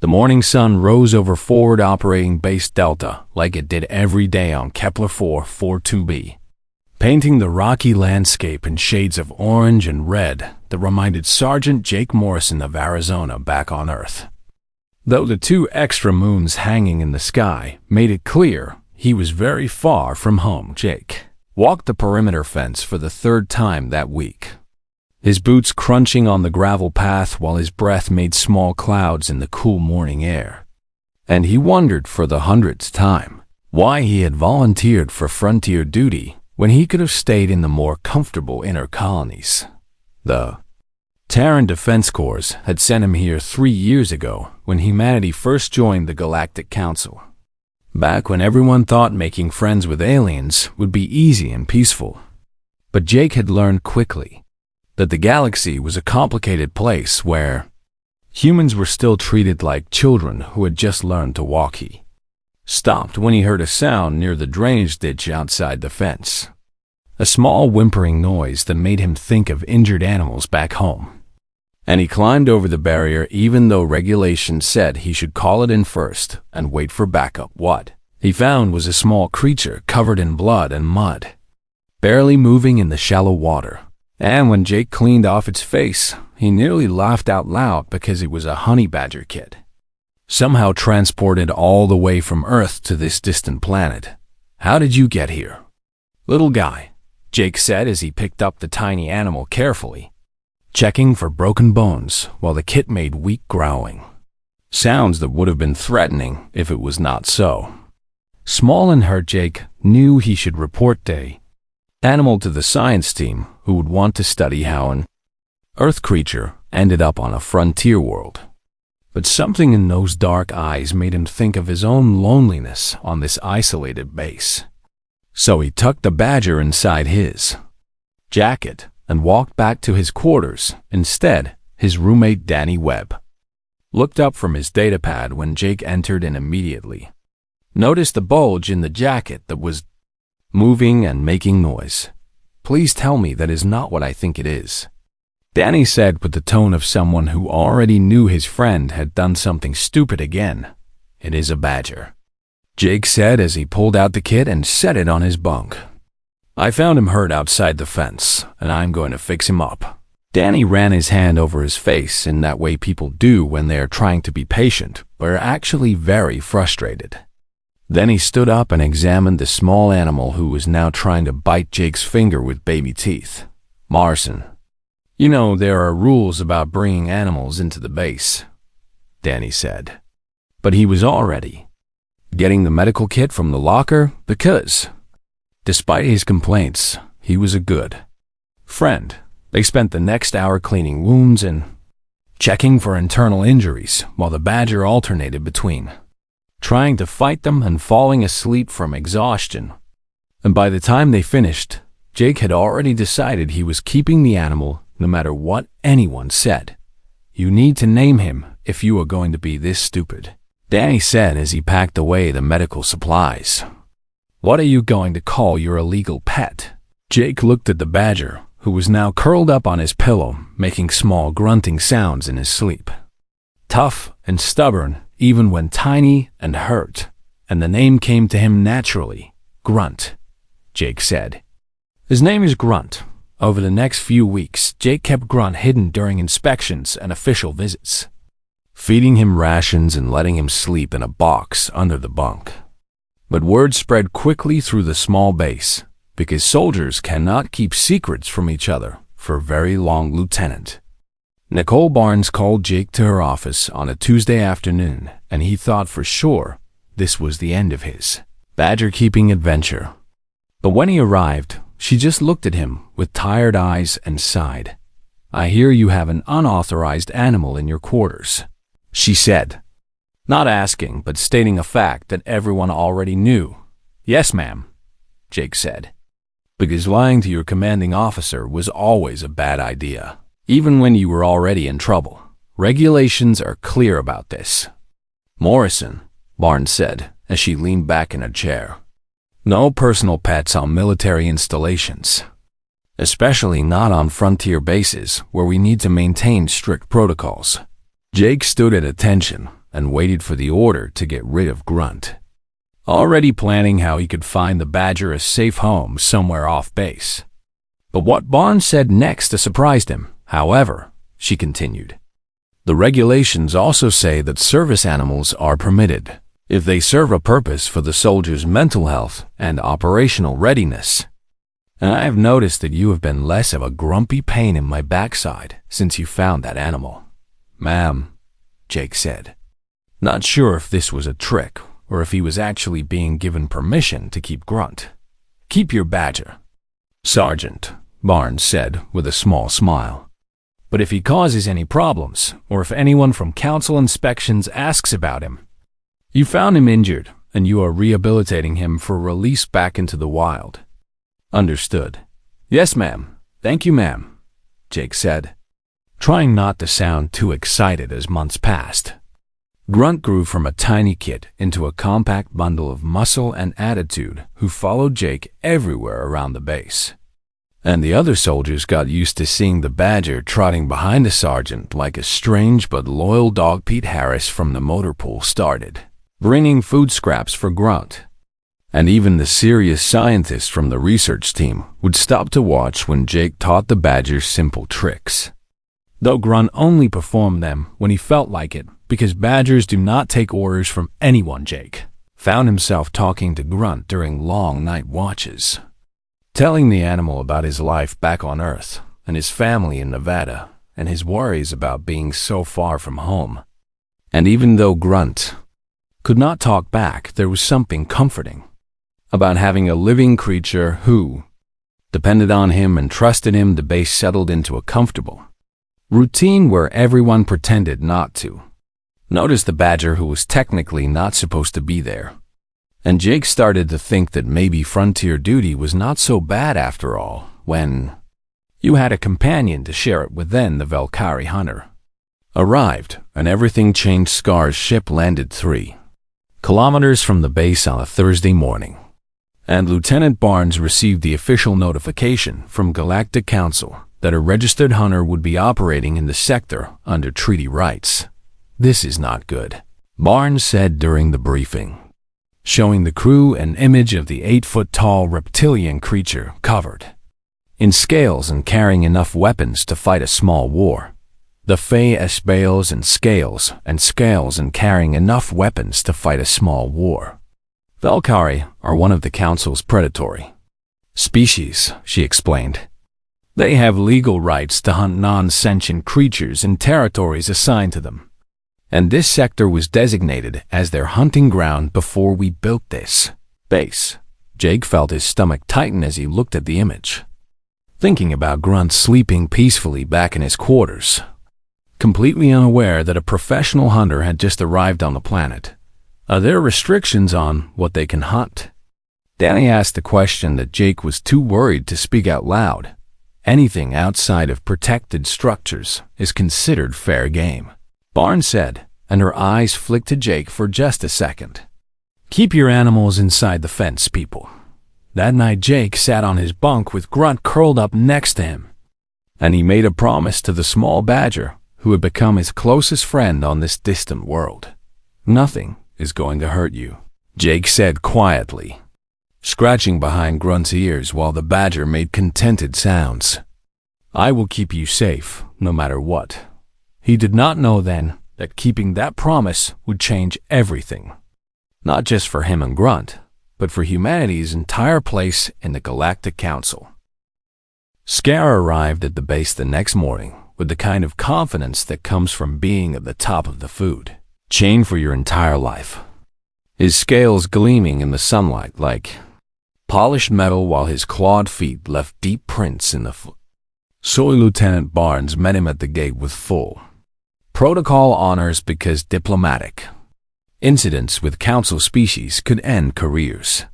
The morning sun rose over forward operating base Delta like it did every day on Kepler 442b, painting the rocky landscape in shades of orange and red that reminded Sergeant Jake Morrison of Arizona back on Earth. Though the 2 extra moons hanging in the sky made it clear he was very far from home, Jake walked the perimeter fence for the 3rd time that week, his boots crunching on the gravel path while his breath made small clouds in the cool morning air. And he wondered for the 100th time why he had volunteered for frontier duty when he could have stayed in the more comfortable inner colonies. The Terran Defense Corps had sent him here 3 years ago when humanity first joined the Galactic Council, back when everyone thought making friends with aliens would be easy and peaceful. But Jake had learned quickly that the galaxy was a complicated place where humans were still treated like children who had just learned to walk. He stopped when he heard a sound near the drainage ditch outside the fence, a small whimpering noise that made him think of injured animals back home. And he climbed over the barrier even though regulations said he should call it in first and wait for backup. What he found was a small creature covered in blood and mud, barely moving in the shallow water. And when Jake cleaned off its face, he nearly laughed out loud because it was a honey badger kid, somehow transported all the way from Earth to this distant planet. "How did you get here, little guy?" Jake said as he picked up the tiny animal carefully, checking for broken bones while the kit made weak growling sounds that would have been threatening if it was not so. Small and hurt, Jake knew he should report the animal to the science team who would want to study how an Earth creature ended up on a frontier world. But something in those dark eyes made him think of his own loneliness on this isolated base. So he tucked the badger inside his jacket and walked back to his quarters. Instead, his roommate Danny Webb looked up from his datapad when Jake entered and immediately noticed the bulge in the jacket that was moving and making noise. "Please tell me that is not what I think it is," Danny said with the tone of someone who already knew his friend had done something stupid again. "It is a badger," Jake said as he pulled out the kit and set it on his bunk. "I found him hurt outside the fence, and I'm going to fix him up." Danny ran his hand over his face in that way people do when they are trying to be patient but are actually very frustrated. Then he stood up and examined the small animal who was now trying to bite Jake's finger with baby teeth. "Morrison, you know there are rules about bringing animals into the base," Danny said. But he was already getting the medical kit from the locker because, despite his complaints, he was a good friend. They spent the next hour cleaning wounds and checking for internal injuries while the badger alternated between trying to fight them and falling asleep from exhaustion. And by the time they finished, Jake had already decided he was keeping the animal no matter what anyone said. "You need to name him if you are going to be this stupid," Danny said as he packed away the medical supplies. "What are you going to call your illegal pet?" Jake looked at the badger, who was now curled up on his pillow, making small grunting sounds in his sleep. Tough and stubborn, even when tiny and hurt, and the name came to him naturally. "Grunt," Jake said. "His name is Grunt." Over the next few weeks, Jake kept Grunt hidden during inspections and official visits, feeding him rations and letting him sleep in a box under the bunk. But word spread quickly through the small base, because soldiers cannot keep secrets from each other for very long, Lieutenant. Nicole Barnes called Jake to her office on a Tuesday afternoon, and he thought for sure this was the end of his badger-keeping adventure. But when he arrived, she just looked at him with tired eyes and sighed. "I hear you have an unauthorized animal in your quarters," she said, not asking but stating a fact that everyone already knew. "Yes, ma'am," Jake said, because lying to your commanding officer was always a bad idea. Even when you were already in trouble. Regulations are clear about this. "Morrison," Barnes said as she leaned back in a chair. "No personal pets on military installations, especially not on frontier bases where we need to maintain strict protocols." Jake stood at attention and waited for the order to get rid of Grunt, already planning how he could find the Badger a safe home somewhere off base. But what Barnes said next surprised him. However, she continued, the regulations also say that service animals are permitted if they serve a purpose for the soldier's mental health and operational readiness. And I have noticed that you have been less of a grumpy pain in my backside since you found that animal. Ma'am, Jake said, not sure if this was a trick or if he was actually being given permission to keep Grunt. Keep your Badger, Sergeant, Barnes said with a small smile. But if he causes any problems, or if anyone from Council Inspections asks about him, you found him injured, and you are rehabilitating him for release back into the wild. Understood. Yes, ma'am. Thank you, ma'am, Jake said, trying not to sound too excited as months passed. Grunt grew from a tiny kid into a compact bundle of muscle and attitude who followed Jake everywhere around the base. And the other soldiers got used to seeing the Badger trotting behind the sergeant like a strange but loyal dog. Pete Harris from the motor pool started bringing food scraps for Grunt. And even the serious scientists from the research team would stop to watch when Jake taught the Badger simple tricks. Though Grunt only performed them when he felt like it, because Badgers do not take orders from anyone. Jake found himself talking to Grunt during long night watches, telling the animal about his life back on Earth and his family in Nevada and his worries about being so far from home. And even though Grunt could not talk back, there was something comforting about having a living creature who depended on him and trusted him. The base settled into a comfortable routine where everyone pretended not to notice the Badger who was technically not supposed to be there. And Jake started to think that maybe frontier duty was not so bad after all, when you had a companion to share it with. Then the Valkyrie hunter arrived, and everything changed. Scar's ship landed 3 kilometers from the base on a Thursday morning, and Lieutenant Barnes received the official notification from Galactic Council that a registered hunter would be operating in the sector under treaty rights. This is not good, Barnes said during the briefing, showing the crew an image of the 8-foot-tall reptilian creature covered in scales and carrying enough weapons to fight a small war. The scales and carrying enough weapons to fight a small war. Valkyrie are one of the Council's predatory species, she explained. They have legal rights to hunt non-sentient creatures in territories assigned to them. And this sector was designated as their hunting ground before we built this base. Jake felt his stomach tighten as he looked at the image, thinking about Grunt sleeping peacefully back in his quarters, completely unaware that a professional hunter had just arrived on the planet. Are there restrictions on what they can hunt? Danny asked a question that Jake was too worried to speak out loud. Anything outside of protected structures is considered fair game, Barnes said, and her eyes flicked to Jake for just a second. Keep your animals inside the fence, people. That night Jake sat on his bunk with Grunt curled up next to him, and he made a promise to the small Badger who had become his closest friend on this distant world. Nothing is going to hurt you, Jake said quietly, scratching behind Grunt's ears while the Badger made contented sounds. I will keep you safe, no matter what. He did not know then that keeping that promise would change everything, not just for him and Grunt, but for humanity's entire place in the Galactic Council. Scar arrived at the base the next morning with the kind of confidence that comes from being at the top of the food chain for your entire life. His scales gleaming in the sunlight like polished metal while his clawed feet left deep prints in the soil. Lieutenant Barnes met him at the gate with full protocol honors because diplomatic incidents with Council species could end careers.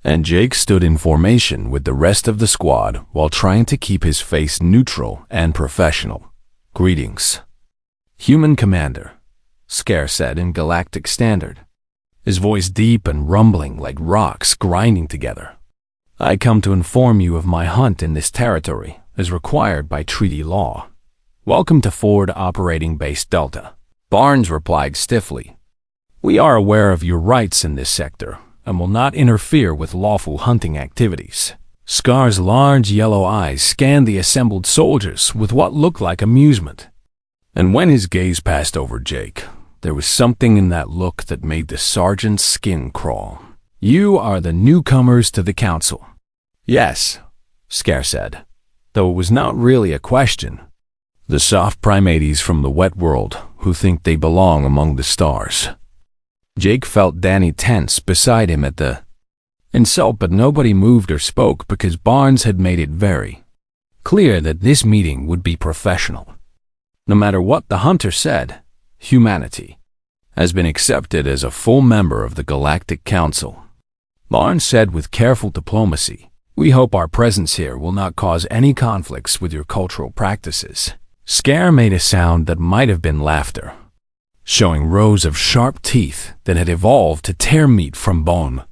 And Jake stood in formation with the rest of the squad while trying to keep his face neutral and professional. Greetings, Human Commander, Scar said in Galactic Standard, his voice deep and rumbling like rocks grinding together. I come to inform you of my hunt in this territory as required by treaty law. Welcome to Forward Operating Base Delta. Barnes replied stiffly. We are aware of your rights in this sector and will not interfere with lawful hunting activities. Scar's large yellow eyes scanned the assembled soldiers with what looked like amusement. And when his gaze passed over Jake, there was something in that look that made the sergeant's skin crawl. You are the newcomers to the council. Yes, Scar said, though it was not really a question. The soft primates from the wet world who think they belong among the stars. Jake felt Danny tense beside him at the insult, but nobody moved or spoke because Barnes had made it very clear that this meeting would be professional. No matter what the hunter said, humanity has been accepted as a full member of the Galactic Council. Barnes said with careful diplomacy, we hope our presence here will not cause any conflicts with your cultural practices. Scar made a sound that might have been laughter, showing rows of sharp teeth that had evolved to tear meat from bone.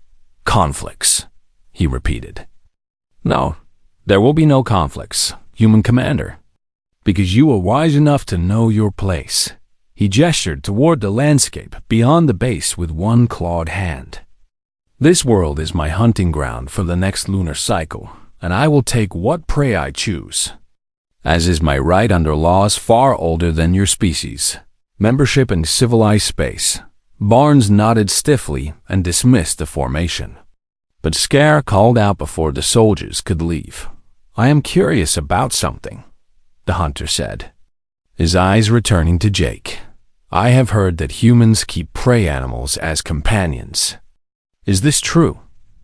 Conflicts, he repeated. No, there will be no conflicts, human commander, because you are wise enough to know your place. He gestured toward the landscape beyond the base with one clawed hand. This world is my hunting ground for the next lunar cycle, and I will take what prey I choose, as is my right under laws far older than your species. Membership in civilized space. Barnes nodded stiffly and dismissed the formation. But Scar called out before the soldiers could leave. I am curious about something, the hunter said, his eyes returning to Jake. I have heard that humans keep prey animals as companions. Is this true?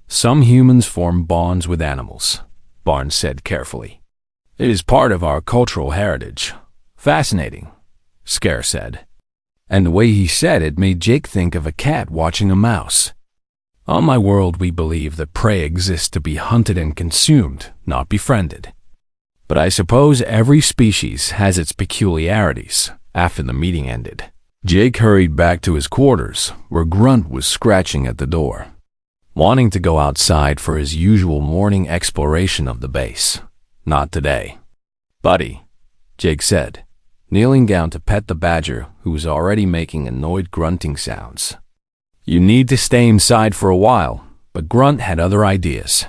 Some humans form bonds with animals, Barnes said carefully. It is part of our cultural heritage. Fascinating, Scar said. And the way he said it made Jake think of a cat watching a mouse. On my world, we believe that prey exists to be hunted and consumed, not befriended. But I suppose every species has its peculiarities. After the meeting ended, Jake hurried back to his quarters, where Grunt was scratching at the door, wanting to go outside for his usual morning exploration of the base. Not today. Buddy, Jake said, kneeling down to pet the badger who was already making annoyed grunting sounds. You need to stay inside for a while, but Grunt had other ideas.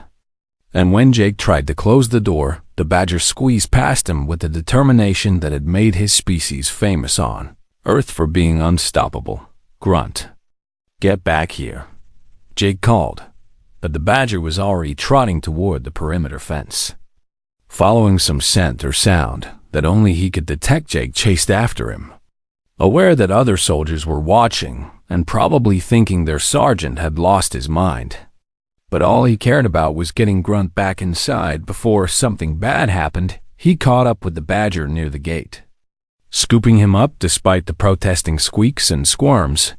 And when Jake tried to close the door, the badger squeezed past him with the determination that had made his species famous on Earth for being unstoppable. Grunt. Get back here, Jake called, but the badger was already trotting toward the perimeter fence. Following some scent or sound that only he could detect, Jake chased after him, aware that other soldiers were watching and probably thinking their sergeant had lost his mind. But all he cared about was getting Grunt back inside before something bad happened. He caught up with the badger near the gate, scooping him up despite the protesting squeaks and squirms.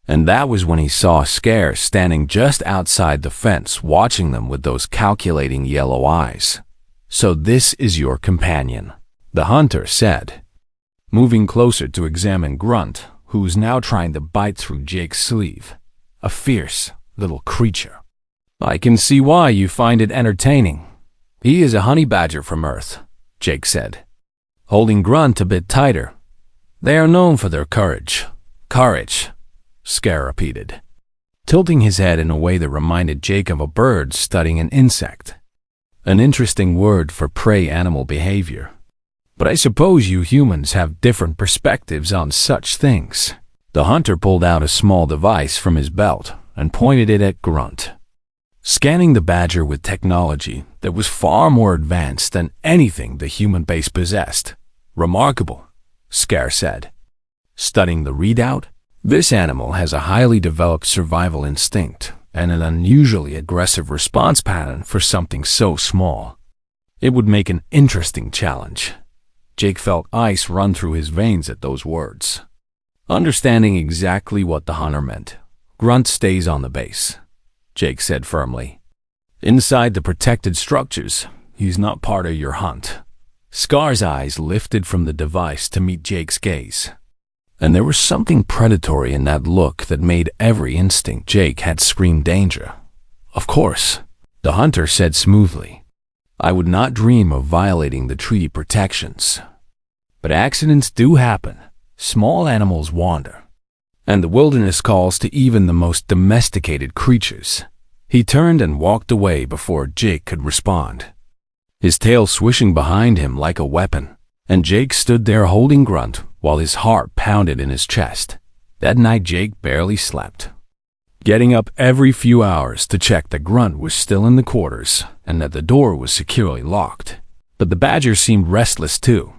And that was when he saw Scar standing just outside the fence watching them with those calculating yellow eyes. So this is your companion, the hunter said, moving closer to examine Grunt, who was now trying to bite through Jake's sleeve. A fierce little creature. I can see why you find it entertaining. He is a honey badger from Earth, Jake said, holding Grunt a bit tighter. They are known for their courage. Courage, Scar repeated, tilting his head in a way that reminded Jake of a bird studying an insect. An interesting word for prey animal behavior. But I suppose you humans have different perspectives on such things. The hunter pulled out a small device from his belt and pointed it at Grunt, scanning the badger with technology that was far more advanced than anything the human base possessed. Remarkable, Scar said, studying the readout. This animal has a highly developed survival instinct and an unusually aggressive response pattern for something so small. It would make an interesting challenge. Jake felt ice run through his veins at those words. Understanding exactly what the hunter meant, Grunt stays on the base, Jake said firmly. Inside the protected structures, he's not part of your hunt. Scar's eyes lifted from the device to meet Jake's gaze, and there was something predatory in that look that made every instinct Jake had scream danger. Of course, the hunter said smoothly. I would not dream of violating the treaty protections. But accidents do happen, small animals wander, and the wilderness calls to even the most domesticated creatures. He turned and walked away before Jake could respond, his tail swishing behind him like a weapon, and Jake stood there holding Grunt while his heart pounded in his chest. That night Jake barely slept, getting up every few hours to check that Grunt was still in the quarters and that the door was securely locked. But the badger seemed restless too,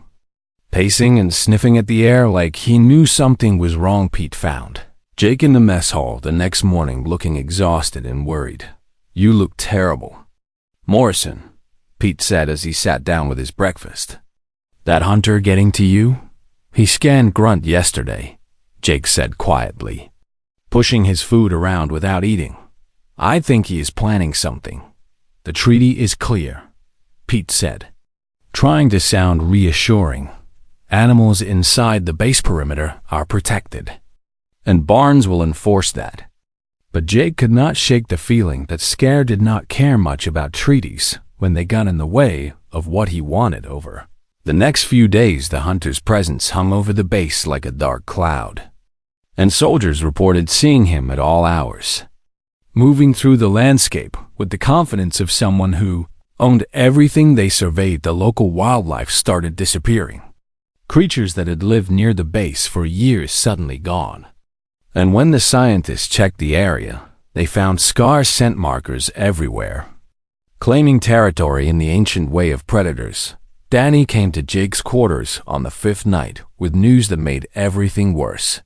pacing and sniffing at the air like he knew something was wrong. Pete found Jake in the mess hall the next morning looking exhausted and worried. "You look terrible, Morrison," Pete said as he sat down with his breakfast. "That hunter getting to you?" "He scanned Grunt yesterday," Jake said quietly, pushing his food around without eating. "I think he is planning something." "The treaty is clear," Pete said, trying to sound reassuring. "Animals inside the base perimeter are protected, and Barnes will enforce that." But Jake could not shake the feeling that Scare did not care much about treaties when they got in the way of what he wanted over. The next few days the hunter's presence hung over the base like a dark cloud, and soldiers reported seeing him at all hours, moving through the landscape with the confidence of someone who owned everything. They surveyed the local wildlife started disappearing. Creatures that had lived near the base for years suddenly gone. And when the scientists checked the area, they found scar scent markers everywhere, claiming territory in the ancient way of predators. Danny came to Jake's quarters on the fifth night with news that made everything worse.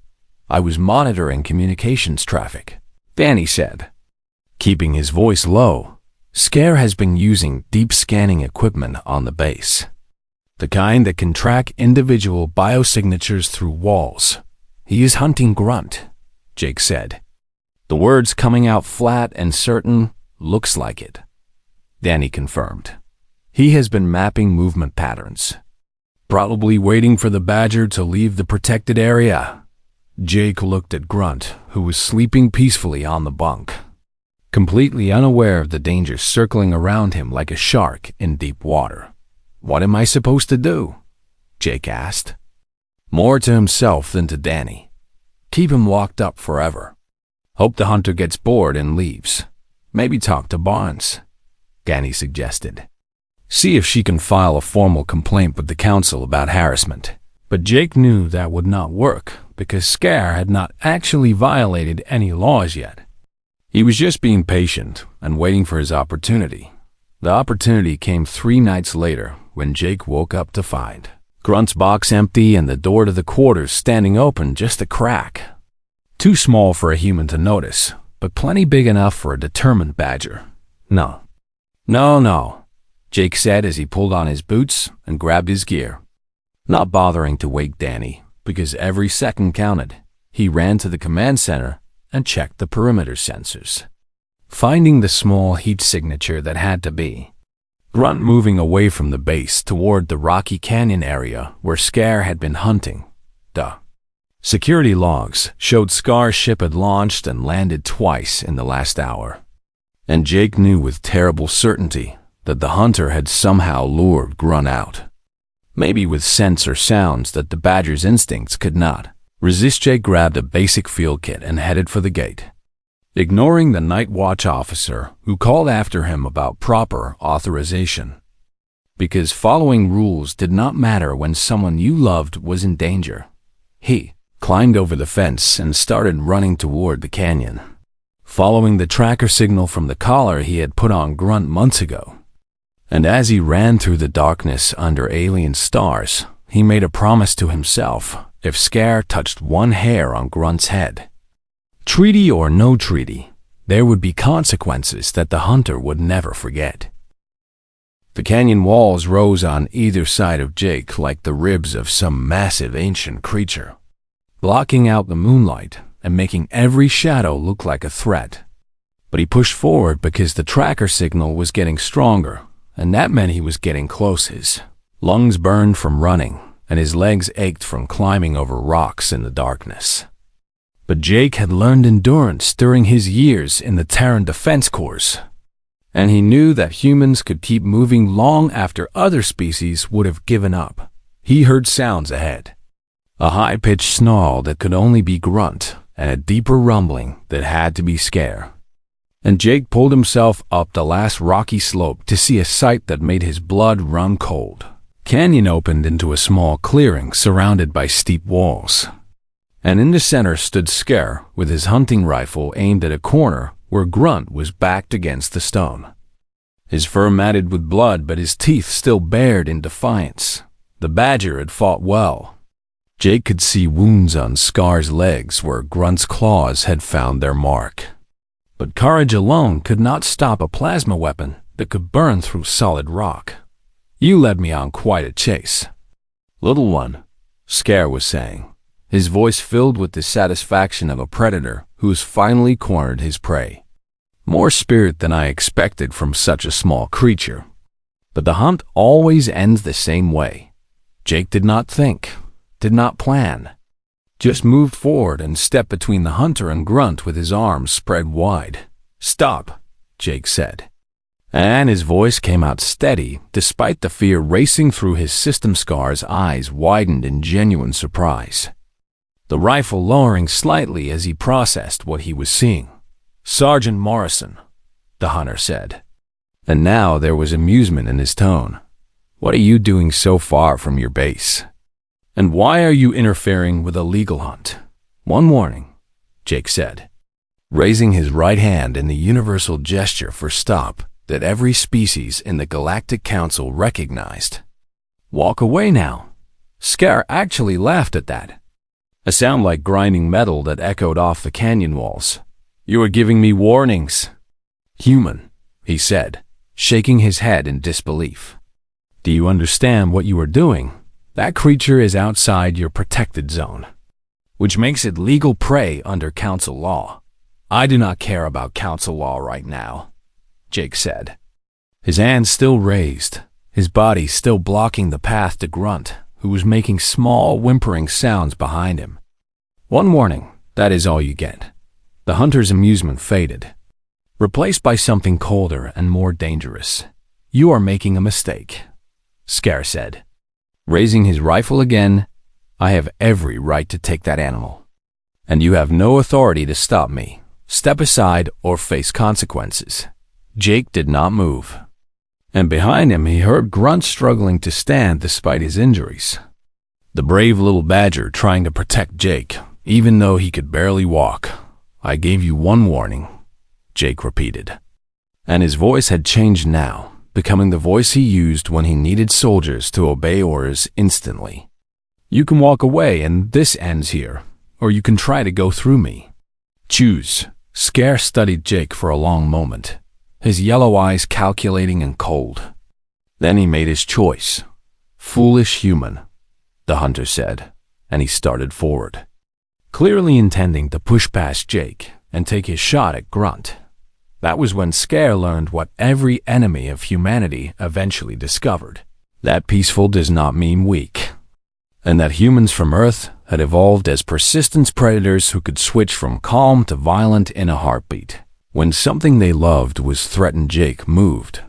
"I was monitoring communications traffic," Danny said, keeping his voice low. "Scare has been using deep scanning equipment on the base, the kind that can track individual biosignatures through walls. He is hunting Grunt," Jake said, the words coming out flat and certain. "Looks like it," Danny confirmed. "He has been mapping movement patterns, probably waiting for the badger to leave the protected area." Jake looked at Grunt, who was sleeping peacefully on the bunk, completely unaware of the danger circling around him like a shark in deep water. "What am I supposed to do?" Jake asked, more to himself than to Danny. "Keep him locked up forever. Hope the hunter gets bored and leaves. Maybe talk to Barnes," Danny suggested. "See if she can file a formal complaint with the council about harassment." But Jake knew that would not work because Scare had not actually violated any laws yet. He was just being patient and waiting for his opportunity. The opportunity came 3 nights later when Jake woke up to find Grunt's box empty and the door to the quarters standing open just a crack. Too small for a human to notice, but plenty big enough for a determined badger. No, Jake said as he pulled on his boots and grabbed his gear, not bothering to wake Danny because every second counted. He ran to the command center and checked the perimeter sensors, finding the small heat signature that had to be Grunt moving away from the base toward the rocky canyon area where Scare had been hunting. The security logs showed Scar's ship had launched and landed twice in the last hour, and Jake knew with terrible certainty that the hunter had somehow lured Grunt out, maybe with scents or sounds that the badger's instincts could not resist. Jake grabbed a basic field kit and headed for the gate, ignoring the night watch officer who called after him about proper authorization, because following rules did not matter when someone you loved was in danger. He climbed over the fence and started running toward the canyon, following the tracker signal from the collar he had put on Grunt months ago. And as he ran through the darkness under alien stars, he made a promise to himself: if Scare touched one hair on Grunt's head, treaty or no treaty, there would be consequences that the hunter would never forget. The canyon walls rose on either side of Jake like the ribs of some massive ancient creature, blocking out the moonlight and making every shadow look like a threat. But he pushed forward because the tracker signal was getting stronger, and that meant he was getting close. His lungs burned from running, and his legs ached from climbing over rocks in the darkness. But Jake had learned endurance during his years in the Terran Defense Corps, and he knew that humans could keep moving long after other species would have given up. He heard sounds ahead, a high-pitched snarl that could only be grunt, and a deeper rumbling that had to be scare. And Jake pulled himself up the last rocky slope to see a sight that made his blood run cold. Canyon opened into a small clearing surrounded by steep walls. And in the center stood Scare with his hunting rifle aimed at a corner where Grunt was backed against the stone. His fur matted with blood, but his teeth still bared in defiance. The badger had fought well. Jake could see wounds on Scar's legs where Grunt's claws had found their mark. But courage alone could not stop a plasma weapon that could burn through solid rock. "You led me on quite a chase, little one," Scare was saying, his voice filled with the satisfaction of a predator who has finally cornered his prey. More spirit than I expected from such a small creature. But the hunt always ends the same way. Jake did not think, did not plan, just moved forward and stepped between the hunter and Grunt with his arms spread wide. "Stop," Jake said. And his voice came out steady, despite the fear racing through his system. Scar's eyes widened in genuine surprise, the rifle lowering slightly as he processed what he was seeing. "Sergeant Morrison," the hunter said. And now there was amusement in his tone. "What are you doing so far from your base? And why are you interfering with a legal hunt?" "One warning," Jake said, raising his right hand in the universal gesture for stop that every species in the Galactic Council recognized. "Walk away now." Scare actually laughed at that, a sound like grinding metal that echoed off the canyon walls. "You are giving me warnings." "Human," he said, shaking his head in disbelief. "Do you understand what you are doing? That creature is outside your protected zone, which makes it legal prey under Council law." "I do not care about Council law right now," Jake said, his hands still raised, his body still blocking the path to Grunt, who was making small, whimpering sounds behind him. "One warning, that is all you get." The hunter's amusement faded, replaced by something colder and more dangerous. "You are making a mistake," Scare said, raising his rifle again. "I have every right to take that animal, and you have no authority to stop me. Step aside or face consequences." Jake did not move, and behind him he heard Grunt struggling to stand despite his injuries. The brave little badger trying to protect Jake, even though he could barely walk. "I gave you one warning," Jake repeated, and his voice had changed now, becoming the voice he used when he needed soldiers to obey orders instantly. "You can walk away and this ends here, or you can try to go through me. Choose." Scare studied Jake for a long moment, his yellow eyes calculating and cold. Then he made his choice. "Foolish human," the hunter said, and he started forward, clearly intending to push past Jake and take his shot at Grunt. That was when Scare learned what every enemy of humanity eventually discovered: that peaceful does not mean weak, and that humans from Earth had evolved as persistent predators who could switch from calm to violent in a heartbeat. When something they loved was threatened, Jake moved,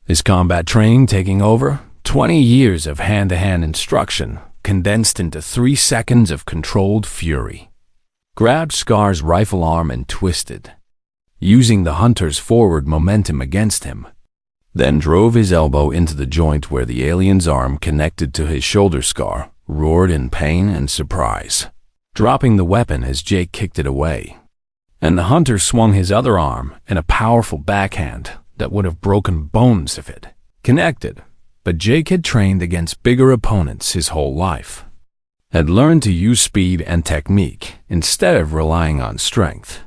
his combat training taking over. 20 years of hand-to-hand instruction condensed into 3 seconds of controlled fury. Grabbed Scar's rifle arm and twisted, using the hunter's forward momentum against him. Then drove his elbow into the joint where the alien's arm connected to his shoulder. Scar roared in pain and surprise, dropping the weapon as Jake kicked it away. And the hunter swung his other arm in a powerful backhand that would have broken bones if it connected. But Jake had trained against bigger opponents his whole life, had learned to use speed and technique instead of relying on strength.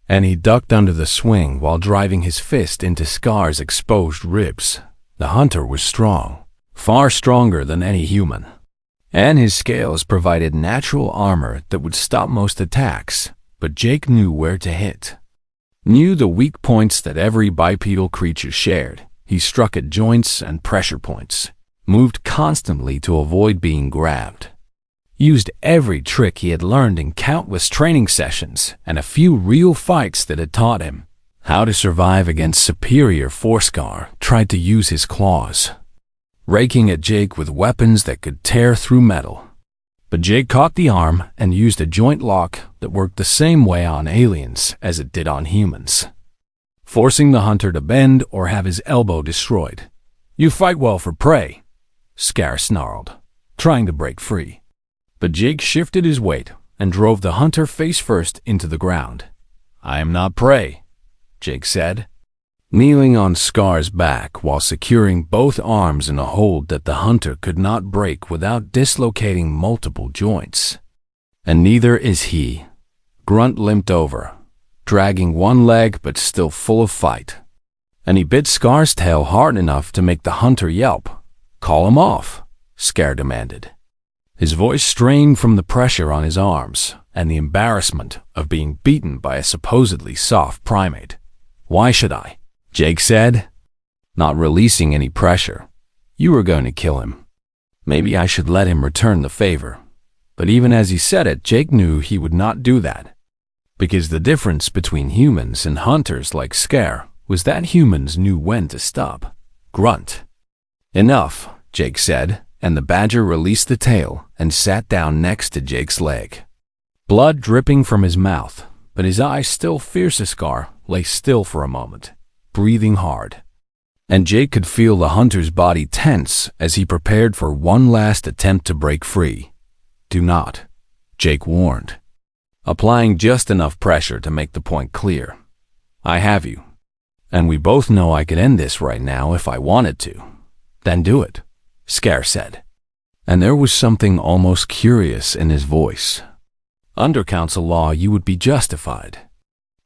And he ducked under the swing while driving his fist into Scar's exposed ribs. The hunter was strong, far stronger than any human, and his scales provided natural armor that would stop most attacks. But Jake knew where to hit, knew the weak points that every bipedal creature shared. He struck at joints and pressure points, moved constantly to avoid being grabbed, used every trick he had learned in countless training sessions and a few real fights that had taught him how to survive against superior force. Scar tried to use his claws, raking at Jake with weapons that could tear through metal. But Jake caught the arm and used a joint lock that worked the same way on aliens as it did on humans, forcing the hunter to bend or have his elbow destroyed. "You fight well for prey," Scar snarled, trying to break free. But Jake shifted his weight and drove the hunter face first into the ground. "I am not prey," Jake said, kneeling on Scar's back while securing both arms in a hold that the hunter could not break without dislocating multiple joints. "And neither is he." Grunt limped over, dragging one leg but still full of fight. And he bit Scar's tail hard enough to make the hunter yelp. "Call him off," Scar demanded. His voice strained from the pressure on his arms and the embarrassment of being beaten by a supposedly soft primate. "Why should I?" Jake said, not releasing any pressure. "You were going to kill him. Maybe I should let him return the favor." But even as he said it, Jake knew he would not do that. Because the difference between humans and hunters like Scar was that humans knew when to stop. Grunt. "Enough," Jake said, and the badger released the tail and sat down next to Jake's leg. Blood dripping from his mouth, but his eyes still fierce as Scar, lay still for a moment, breathing hard. And Jake could feel the hunter's body tense as he prepared for one last attempt to break free. "Do not," Jake warned, applying just enough pressure to make the point clear. "I have you, and we both know I could end this right now if I wanted to." "Then do it," Scar said. And there was something almost curious in his voice. "Under council law, you would be justified.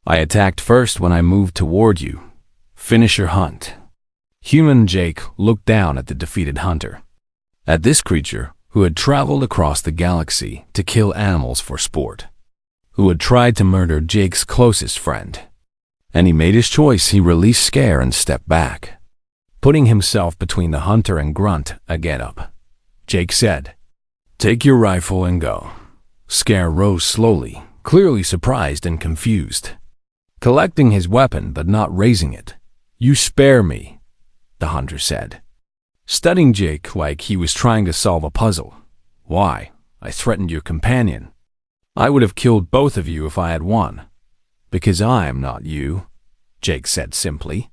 I attacked first when I moved toward you. Finish your hunt." Human Jake looked down at the defeated hunter, at this creature who had traveled across the galaxy to kill animals for sport, who had tried to murder Jake's closest friend. And he made his choice. He released Scar and stepped back, putting himself between the hunter and Grunt. "A get up," Jake said. "Take your rifle and go." Scar rose slowly, clearly surprised and confused, collecting his weapon but not raising it. "You spare me," the hunter said, studying Jake like he was trying to solve a puzzle. "Why? I threatened your companion. I would have killed both of you if I had won." "Because I am not you," Jake said simply.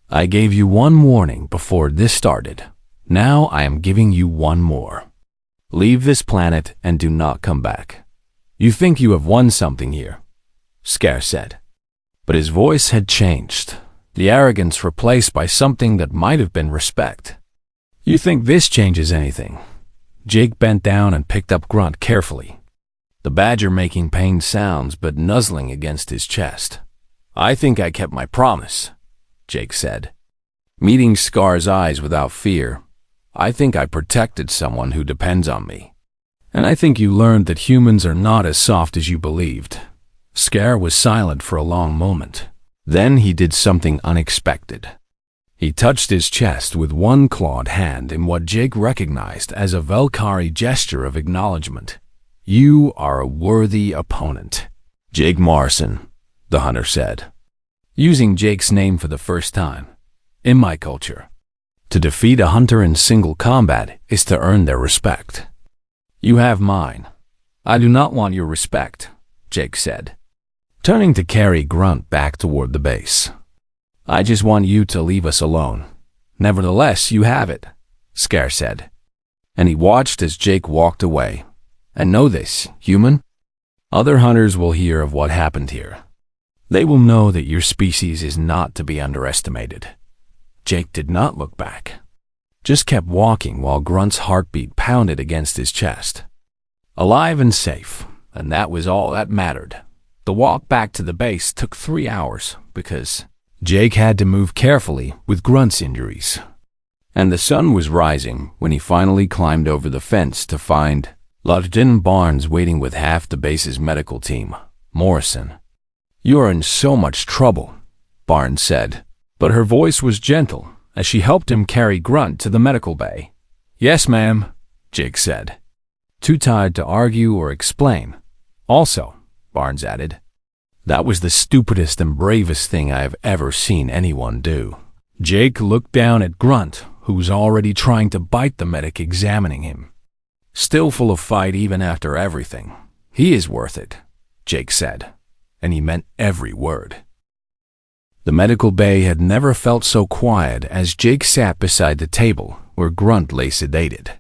"I gave you one warning before this started. Now I am giving you one more. Leave this planet and do not come back. You think you have won something here," Scar said. But his voice had changed, the arrogance replaced by something that might have been respect. "You think this changes anything?" Jake bent down and picked up Grunt carefully, the badger making pained sounds but nuzzling against his chest. "I think I kept my promise," Jake said, meeting Scar's eyes without fear. "I think I protected someone who depends on me. And I think you learned that humans are not as soft as you believed." Scar was silent for a long moment. Then he did something unexpected. He touched his chest with one clawed hand in what Jake recognized as a Valkyrie gesture of acknowledgement. "You are a worthy opponent, Jake Morrison," the hunter said, using Jake's name for the first time. "In my culture, to defeat a hunter in single combat is to earn their respect. You have mine. I do not want your respect," Jake said, turning to carry Grunt back toward the base. "I just want you to leave us alone." "Nevertheless, you have it," Scar said, and he watched as Jake walked away. "And know this, human. Other hunters will hear of what happened here. They will know that your species is not to be underestimated." Jake did not look back, just kept walking while Grunt's heartbeat pounded against his chest. Alive and safe, and that was all that mattered. The walk back to the base took 3 hours because Jake had to move carefully with Grunt's injuries. And the sun was rising when he finally climbed over the fence to find Lieutenant Barnes waiting with half the base's medical team. "Morrison, you are in so much trouble," Barnes said, but her voice was gentle as she helped him carry Grunt to the medical bay. "Yes, ma'am," Jake said, too tired to argue or explain. "Also," Barnes added, "that was the stupidest and bravest thing I have ever seen anyone do." Jake looked down at Grunt, who was already trying to bite the medic examining him. Still full of fight even after everything. He is worth it, Jake said, and he meant every word. The medical bay had never felt so quiet as Jake sat beside the table where Grunt lay sedated,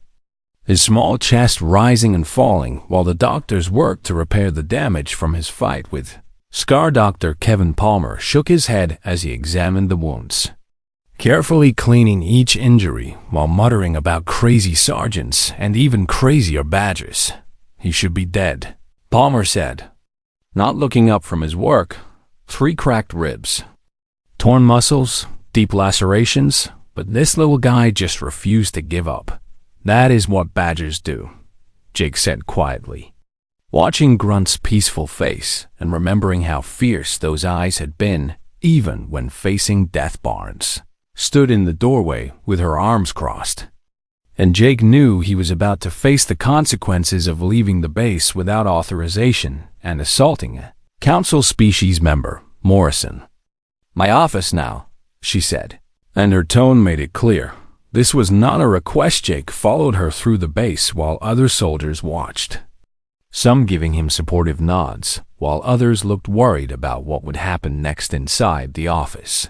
his small chest rising and falling while the doctors worked to repair the damage from his fight with Scar. Dr. Kevin Palmer shook his head as he examined the wounds, carefully cleaning each injury while muttering about crazy sergeants and even crazier badgers. He should be dead, Palmer said, not looking up from his work. 3 cracked ribs, torn muscles, deep lacerations, but this little guy just refused to give up. That is what badgers do, Jake said quietly, watching Grunt's peaceful face and remembering how fierce those eyes had been even when facing death. Barnes stood in the doorway with her arms crossed, and Jake knew he was about to face the consequences of leaving the base without authorization and assaulting a council species member, Morrison. "My office now," she said, and her tone made it clear. This was not a request. Jake followed her through the base while other soldiers watched, some giving him supportive nods, while others looked worried about what would happen next inside the office.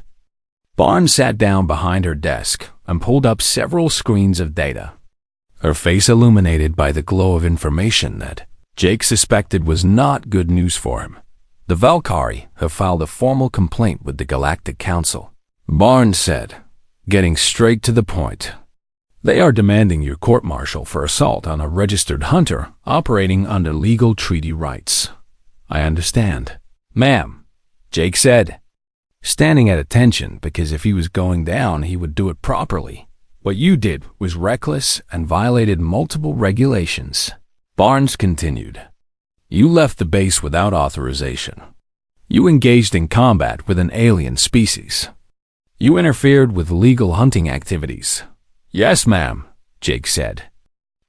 Barnes sat down behind her desk and pulled up several screens of data, her face illuminated by the glow of information that Jake suspected was not good news for him. The Valkyrie have filed a formal complaint with the Galactic Council, Barnes said, getting straight to the point. They are demanding your court-martial for assault on a registered hunter operating under legal treaty rights. I understand, ma'am, Jake said, standing at attention because if he was going down, he would do it properly. What you did was reckless and violated multiple regulations. Barnes continued. You left the base without authorization. You engaged in combat with an alien species. You interfered with legal hunting activities. Yes, ma'am, Jake said,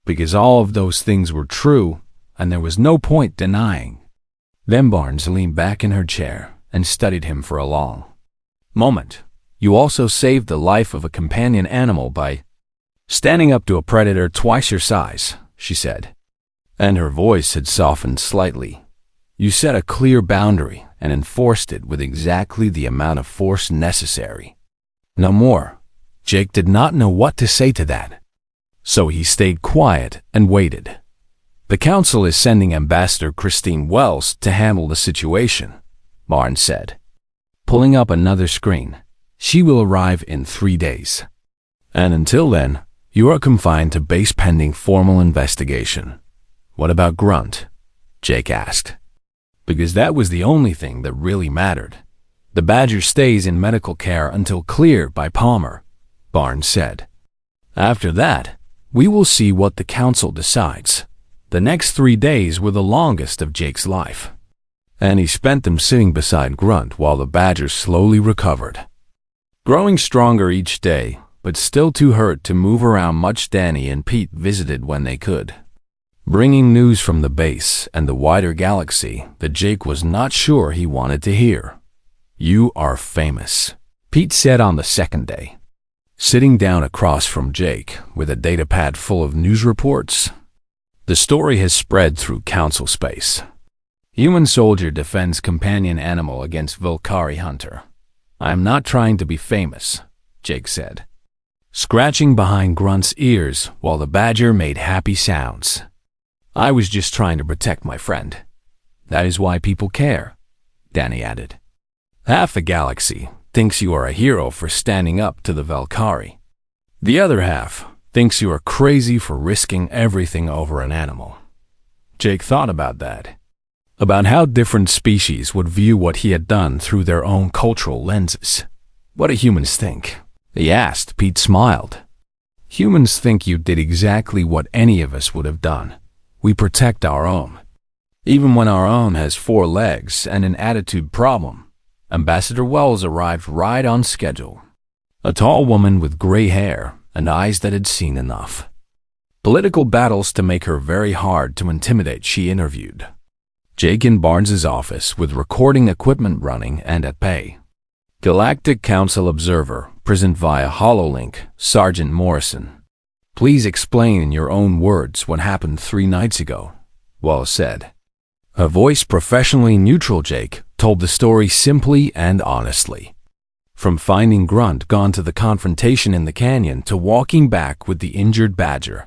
because all of those things were true and there was no point denying. Then Barnes leaned back in her chair and studied him for a long moment. You also saved the life of a companion animal by standing up to a predator twice your size, she said, and her voice had softened slightly. You set a clear boundary and enforced it with exactly the amount of force necessary. No more. Jake did not know what to say to that, so he stayed quiet and waited. The council is sending Ambassador Christine Wells to handle the situation, Barnes said, pulling up another screen. She will arrive in 3 days. And until then, you are confined to base pending formal investigation. What about Grunt? Jake asked. Because that was the only thing that really mattered. The Badger stays in medical care until cleared by Palmer, Barnes said. After that, we will see what the council decides. The next 3 days were the longest of Jake's life, and he spent them sitting beside Grunt while the Badger slowly recovered. Growing stronger each day, but still too hurt to move around much. Danny and Pete visited when they could, bringing news from the base and the wider galaxy that Jake was not sure he wanted to hear. You are famous, Pete said on the second day, sitting down across from Jake with a datapad full of news reports. The story has spread through council space. Human soldier defends companion animal against Valkyrie hunter. I am not trying to be famous, Jake said, scratching behind Grunt's ears while the Badger made happy sounds. I was just trying to protect my friend. That is why people care, Danny added. Half the galaxy thinks you are a hero for standing up to the Valkyrie. The other half thinks you are crazy for risking everything over an animal. Jake thought about that, about how different species would view what he had done through their own cultural lenses. What do humans think? He asked. Pete smiled. Humans think you did exactly what any of us would have done. We protect our own, even when our own has 4 legs and an attitude problem. Ambassador Wells arrived right on schedule, a tall woman with gray hair and eyes that had seen enough political battles to make her very hard to intimidate. She interviewed Jake in Barnes's office with recording equipment running and at pay. Galactic Council observer, present via HoloLink, Sergeant Morrison. Please explain in your own words what happened 3 nights ago, Wells said. A voice professionally neutral Jake told the story simply and honestly. From finding Grunt gone to the confrontation in the canyon to walking back with the injured badger.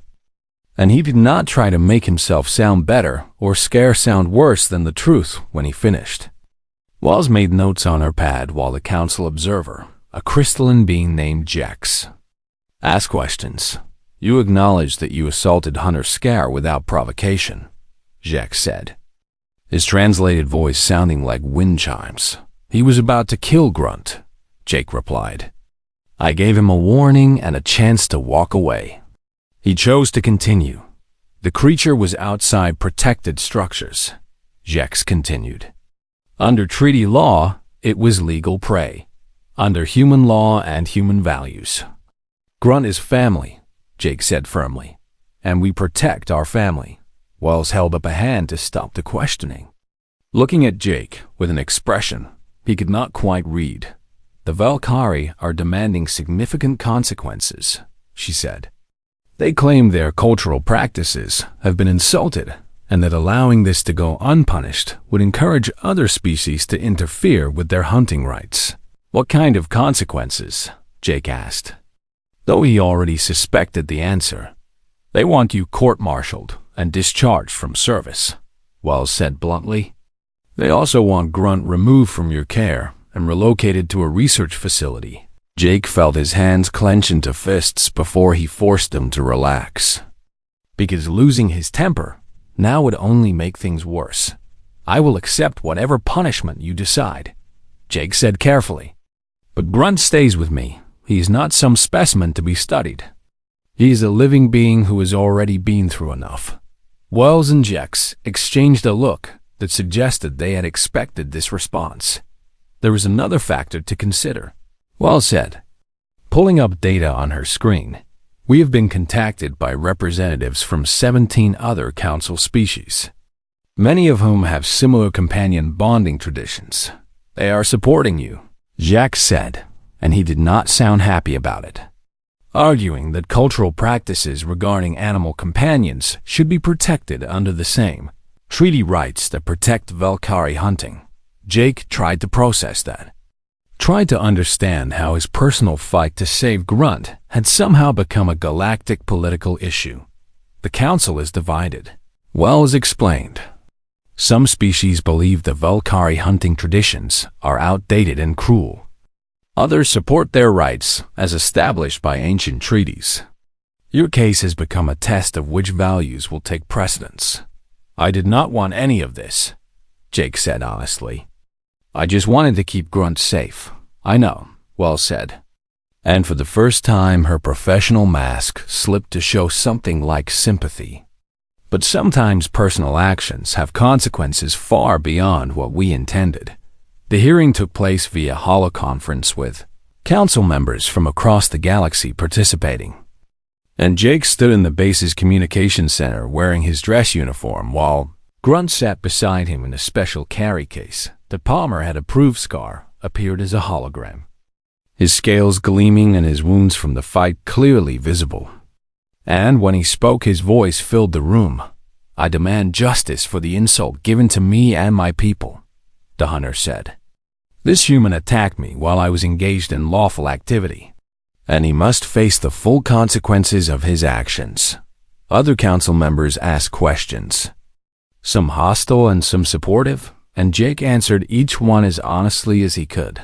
And he did not try to make himself sound better or scare sound worse than the truth when he finished. Wells made notes on her pad while the council observer, a crystalline being named Jex, asked questions. You acknowledge that you assaulted Hunter Scare without provocation, Jex said, his translated voice sounding like wind chimes. He was about to kill Grunt, Jake replied. I gave him a warning and a chance to walk away. He chose to continue. The creature was outside protected structures, Jex continued. Under treaty law, it was legal prey. Under human law and human values. Grunt is family, Jake said firmly, and we protect our family. Wells held up a hand to stop the questioning. Looking at Jake with an expression he could not quite read. The Valkyrie are demanding significant consequences, she said. They claim their cultural practices have been insulted, and that allowing this to go unpunished would encourage other species to interfere with their hunting rights. What kind of consequences? Jake asked. Though he already suspected the answer. They want you court-martialed and discharged from service, Wells said bluntly. They also want Grunt removed from your care and relocated to a research facility. Jake felt his hands clench into fists before he forced them to relax. Because losing his temper now would only make things worse. I will accept whatever punishment you decide, Jake said carefully. But Grunt stays with me. He is not some specimen to be studied. He is a living being who has already been through enough. Wells and Jex exchanged a look that suggested they had expected this response. There was another factor to consider, Wells said, pulling up data on her screen. We have been contacted by representatives from 17 other council species, many of whom have similar companion bonding traditions. They are supporting you, Jex said, and he did not sound happy about it, arguing that cultural practices regarding animal companions should be protected under the same treaty rights that protect Valkyrie hunting. Jake tried to process that, tried to understand how his personal fight to save Grunt had somehow become a galactic political issue. The council is divided. Wells explained. Some species believe the Valkyrie hunting traditions are outdated and cruel. Others support their rights as established by ancient treaties. Your case has become a test of which values will take precedence. I did not want any of this, Jake said honestly. I just wanted to keep Grunt safe. I know, Wells said. And for the first time, her professional mask slipped to show something like sympathy. But sometimes personal actions have consequences far beyond what we intended. The hearing took place via holoconference with council members from across the galaxy participating. And Jake stood in the base's communications center wearing his dress uniform while Grunt sat beside him in a special carry case. The Palmer had approved scar appeared as a hologram, his scales gleaming and his wounds from the fight clearly visible. And when he spoke, his voice filled the room. I demand justice for the insult given to me and my people, the hunter said. This human attacked me while I was engaged in lawful activity, and he must face the full consequences of his actions. Other council members asked questions, some hostile and some supportive, and Jake answered each one as honestly as he could.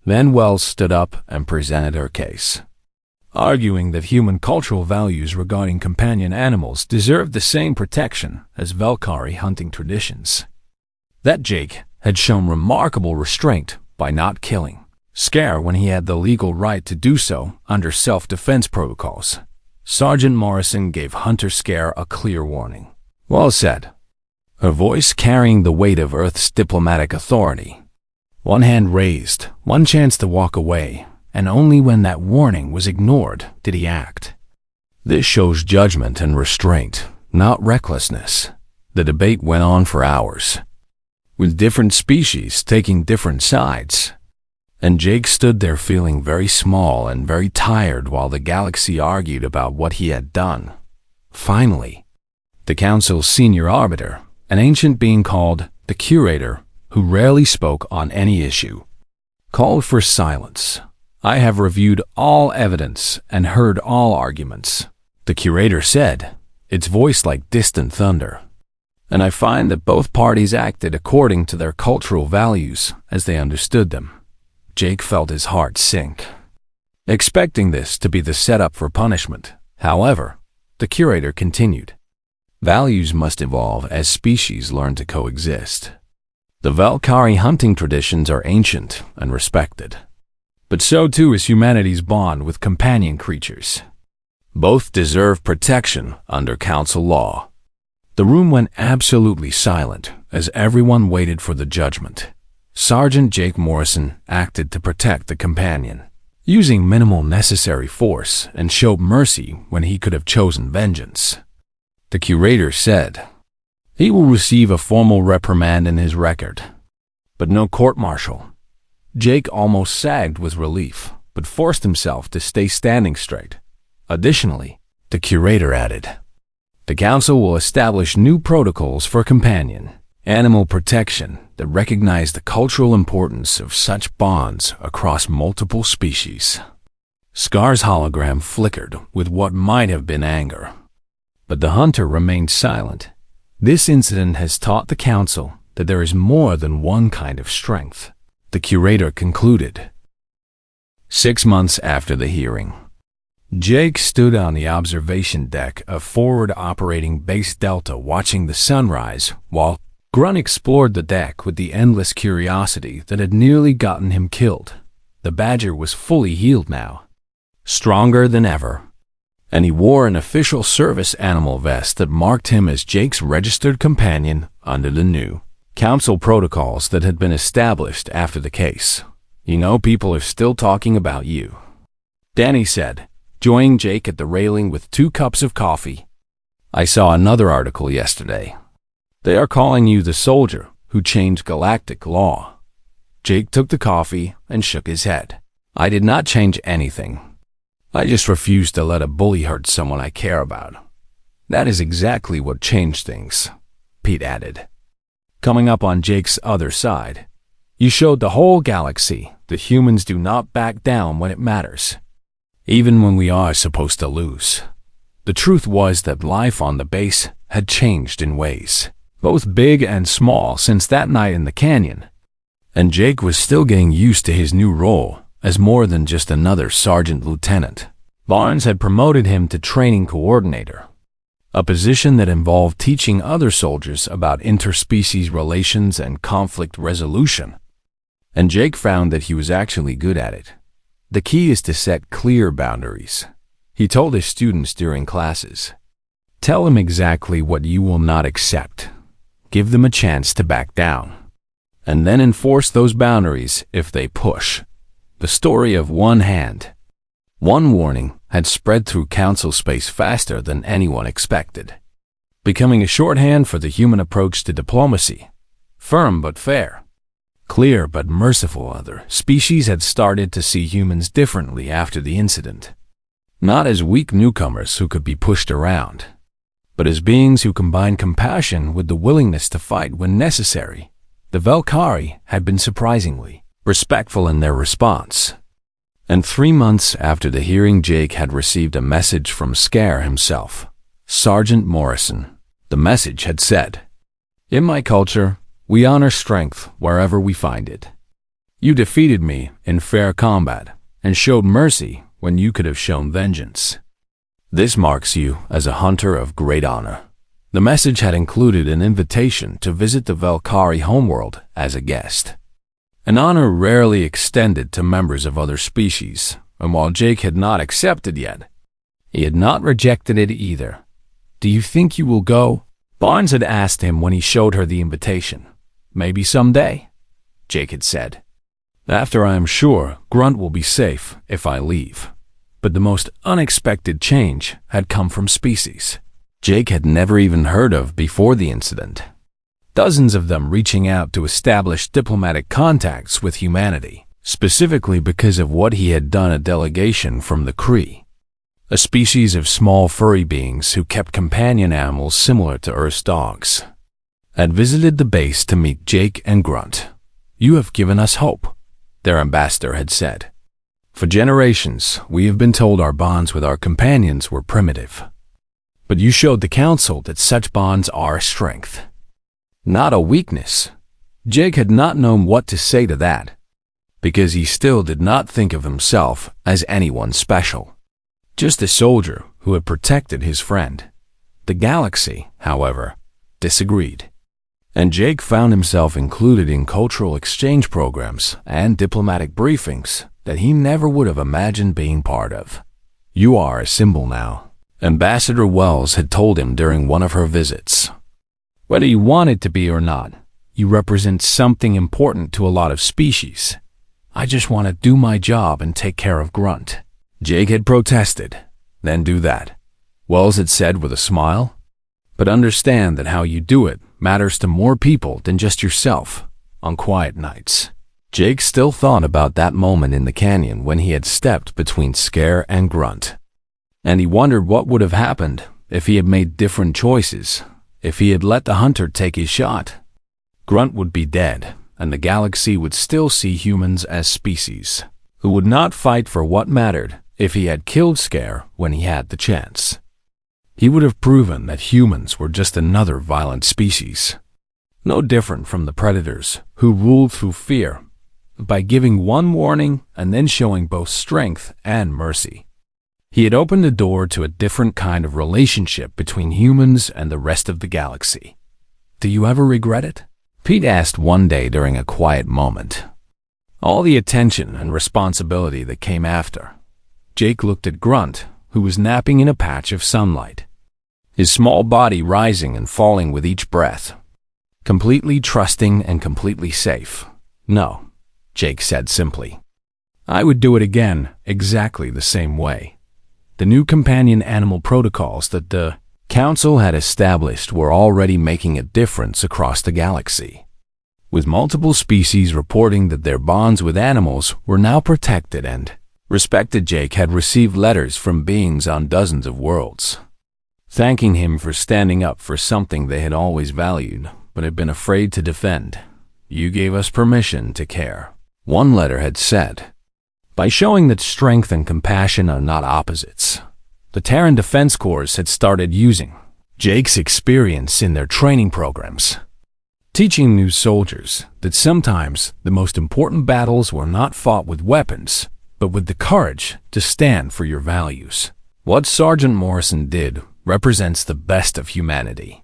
Then Wells stood up and presented her case, arguing that human cultural values regarding companion animals deserved the same protection as Valkyrie hunting traditions. That Jake had shown remarkable restraint by not killing Scare when he had the legal right to do so under self-defense protocols. Sergeant Morrison gave Hunter Scare a clear warning. Wells said, her voice carrying the weight of Earth's diplomatic authority. One hand raised, one chance to walk away, and only when that warning was ignored did he act. This shows judgment and restraint, not recklessness. The debate went on for hours, with different species taking different sides. And Jake stood there feeling very small and very tired while the galaxy argued about what he had done. Finally, the Council's senior arbiter, an ancient being called the Curator, who rarely spoke on any issue, called for silence. "I have reviewed all evidence and heard all arguments," the Curator said, its voice like distant thunder. "And I find that both parties acted according to their cultural values as they understood them." Jake felt his heart sink, expecting this to be the setup for punishment. However, the Curator continued, "Values must evolve as species learn to coexist. The Valkyrie hunting traditions are ancient and respected, but so too is humanity's bond with companion creatures. Both deserve protection under Council law." The room went absolutely silent as everyone waited for the judgment. Sergeant Jake Morrison acted to protect the companion, using minimal necessary force, and showed mercy when he could have chosen vengeance. The Curator said, "He will receive a formal reprimand in his record, but no court-martial." Jake almost sagged with relief, but forced himself to stay standing straight. Additionally, the Curator added, "The Council will establish new protocols for companion animal protection that recognize the cultural importance of such bonds across multiple species." Scar's hologram flickered with what might have been anger, but the hunter remained silent. "This incident has taught the Council that there is more than one kind of strength," the Curator concluded. 6 months after the hearing, Jake stood on the observation deck of forward operating Base Delta watching the sunrise while Grunt explored the deck with the endless curiosity that had nearly gotten him killed. The badger was fully healed now, stronger than ever, and he wore an official service animal vest that marked him as Jake's registered companion under the new Council protocols that had been established after the case. "You know, people are still talking about you," Danny said, joining Jake at the railing with 2 cups of coffee. "I saw another article yesterday. They are calling you the soldier who changed galactic law." Jake took the coffee and shook his head. "I did not change anything. I just refused to let a bully hurt someone I care about. That is exactly what changed things," Pete added. Coming up on Jake's other side, "You showed the whole galaxy that humans do not back down when it matters, even when we are supposed to lose." The truth was that life on the base had changed in ways, both big and small, since that night in the canyon, and Jake was still getting used to his new role as more than just another sergeant lieutenant. Barnes had promoted him to training coordinator, a position that involved teaching other soldiers about interspecies relations and conflict resolution, and Jake found that he was actually good at it. "The key is to set clear boundaries," he told his students during classes. "Tell them exactly what you will not accept. Give them a chance to back down, and then enforce those boundaries if they push." The story of one hand, one warning, had spread through Council space faster than anyone expected, becoming a shorthand for the human approach to diplomacy. Firm but fair, clear but merciful. Other species had started to see humans differently after the incident, not as weak newcomers who could be pushed around, but as beings who combined compassion with the willingness to fight when necessary. The Valkyrie had been surprisingly respectful in their response. And 3 months after the hearing, Jake had received a message from Scare himself, Sergeant Morrison. The message had said, "In my culture, we honor strength wherever we find it. You defeated me in fair combat and showed mercy when you could have shown vengeance. This marks you as a hunter of great honor." The message had included an invitation to visit the Valkyrie homeworld as a guest, an honor rarely extended to members of other species, and while Jake had not accepted yet, he had not rejected it either. "Do you think you will go?" Barnes had asked him when he showed her the invitation. "Maybe someday," Jake had said. "After I am sure Grunt will be safe if I leave." But the most unexpected change had come from species Jake had never even heard of before the incident. Dozens of them reaching out to establish diplomatic contacts with humanity. specifically because of what he had done. A delegation from the Kree, a species of small furry beings who kept companion animals similar to Earth's dogs, had visited the base to meet Jake and Grunt. "You have given us hope," their ambassador had said. "For generations, we have been told our bonds with our companions were primitive. But you showed the Council that such bonds are a strength, not a weakness." Jake had not known what to say to that, because he still did not think of himself as anyone special, just a soldier who had protected his friend. The galaxy, however, disagreed, and Jake found himself included in cultural exchange programs and diplomatic briefings that he never would have imagined being part of. "You are a symbol now," Ambassador Wells had told him during one of her visits. "Whether you want it to be or not, you represent something important to a lot of species. I just want to do my job and take care of Grunt." Jake had protested. "Then do that," Wells had said with a smile. "But understand that how you do it matters to more people than just yourself on quiet nights." Jake still thought about that moment in the canyon when he had stepped between Scare and Grunt. And he wondered what would have happened if he had made different choices, if he had let the hunter take his shot. Grunt would be dead, and the galaxy would still see humans as species who would not fight for what mattered. If he had killed Scare when he had the chance, he would have proven that humans were just another violent species, no different from the predators who ruled through fear, by giving one warning and then showing both strength and mercy. He had opened the door to a different kind of relationship between humans and the rest of the galaxy. "Do you ever regret it?" Pete asked one day during a quiet moment. All the attention and responsibility that came after. Jake looked at Grunt, who was napping in a patch of sunlight, his small body rising and falling with each breath, completely trusting and completely safe. "No," Jake said simply. "I would do it again exactly the same way." The new companion animal protocols that the Council had established were already making a difference across the galaxy, with multiple species reporting that their bonds with animals were now protected and respected. Jake had received letters from beings on dozens of worlds, thanking him for standing up for something they had always valued but had been afraid to defend. "You gave us permission to care," one letter had said. By showing that strength and compassion are not opposites, the Terran Defense Corps had started using Jake's experience in their training programs, teaching new soldiers that sometimes the most important battles were not fought with weapons, but with the courage to stand for your values. What Sergeant Morrison did represents the best of humanity.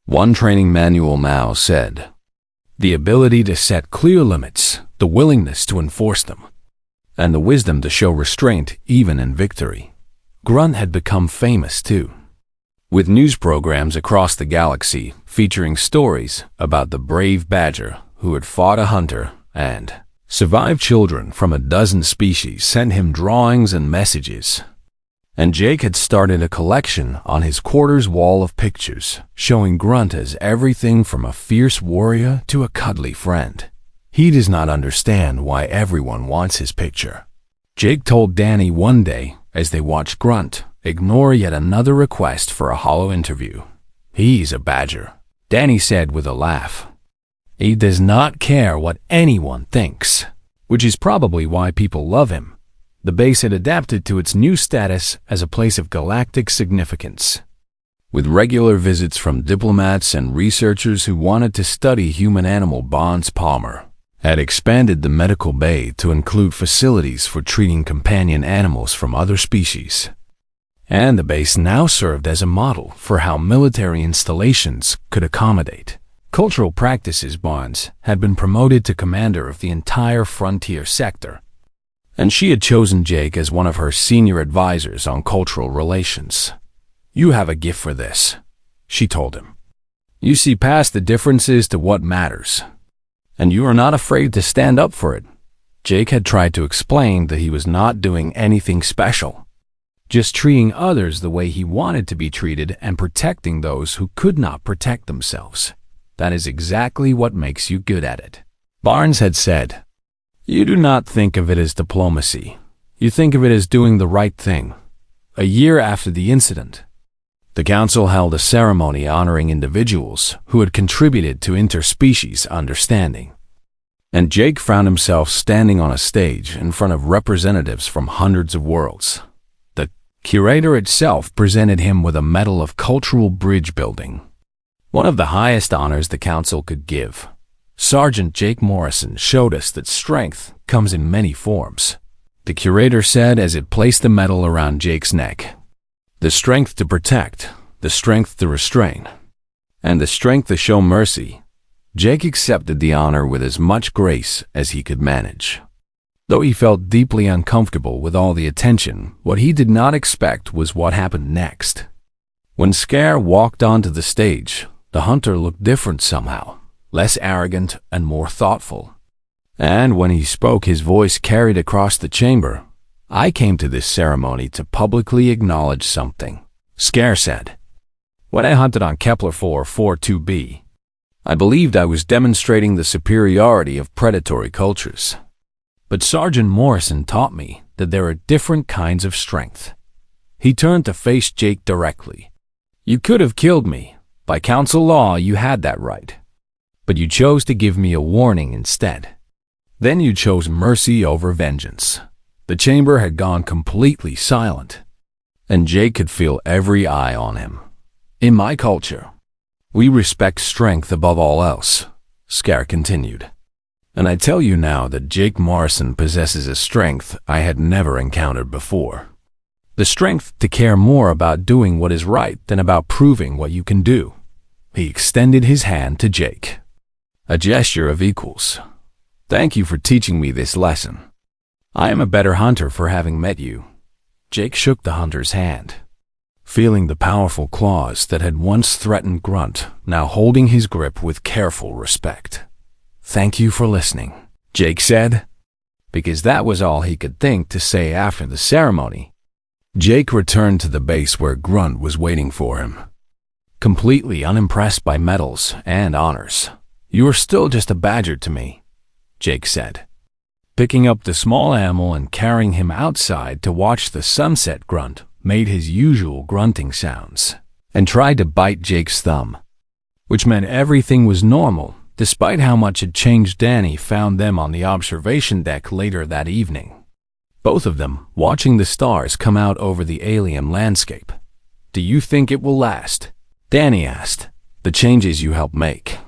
One training manual now said, "The ability to set clear limits, the willingness to enforce them, and the wisdom to show restraint even in victory." Grunt had become famous too, with news programs across the galaxy featuring stories about the brave badger who had fought a hunter and survived. Children from a dozen species sent him drawings and messages, and Jake had started a collection on his quarters wall of pictures showing Grunt as everything from a fierce warrior to a cuddly friend. He does not understand why everyone wants his picture, Jake told Danny one day as they watched Grunt ignore yet another request for a hollow interview. "He's a badger," Danny said with a laugh. "He does not care what anyone thinks," which is probably why people love him. The base had adapted to its new status as a place of galactic significance, with regular visits from diplomats and researchers who wanted to study human-animal bonds. Palmer had expanded the medical bay to include facilities for treating companion animals from other species, and the base now served as a model for how military installations could accommodate cultural practices. Bonds had been promoted to commander of the entire frontier sector, and she had chosen Jake as one of her senior advisors on cultural relations. "You have a gift for this," she told him. "You see past the differences to what matters, and you are not afraid to stand up for it." Jake had tried to explain that he was not doing anything special, just treating others the way he wanted to be treated and protecting those who could not protect themselves. "That is exactly what makes you good at it," Barnes had said. You do not think of it as diplomacy. You think of it as doing the right thing. A year after the incident, the council held a ceremony honoring individuals who had contributed to interspecies understanding. And Jake found himself standing on a stage in front of representatives from hundreds of worlds. The curator itself presented him with a medal of cultural bridge building, one of the highest honors the council could give. Sergeant Jake Morrison showed us that strength comes in many forms, the curator said as it placed the medal around Jake's neck. The strength to protect, the strength to restrain, and the strength to show mercy. Jake accepted the honor with as much grace as he could manage. Though he felt deeply uncomfortable with all the attention, what he did not expect was what happened next. When Scare walked onto the stage, the hunter looked different somehow, less arrogant and more thoughtful. And when he spoke, his voice carried across the chamber. I came to this ceremony to publicly acknowledge something, Scare said. When I hunted on Kepler 442b, I believed I was demonstrating the superiority of predatory cultures. But Sergeant Morrison taught me that there are different kinds of strength. He turned to face Jake directly. You could have killed me. By council law, you had that right. But you chose to give me a warning instead. Then you chose mercy over vengeance. The chamber had gone completely silent, and Jake could feel every eye on him. In my culture, we respect strength above all else, Scare continued. And I tell you now that Jake Morrison possesses a strength I had never encountered before. The strength to care more about doing what is right than about proving what you can do. He extended his hand to Jake, a gesture of equals. Thank you for teaching me this lesson. I am a better hunter for having met you. Jake shook the hunter's hand, feeling the powerful claws that had once threatened Grunt, now holding his grip with careful respect. Thank you for listening, Jake said, because that was all he could think to say after the ceremony. Jake returned to the base where Grunt was waiting for him, completely unimpressed by medals and honors. You are still just a badger to me, Jake said. Picking up the small animal and carrying him outside to watch the sunset, Grunt made his usual grunting sounds and tried to bite Jake's thumb, which meant everything was normal, despite how much had changed. Danny found them on the observation deck later that evening, both of them watching the stars come out over the alien landscape. Do you think it will last? Danny asked. The changes you helped make,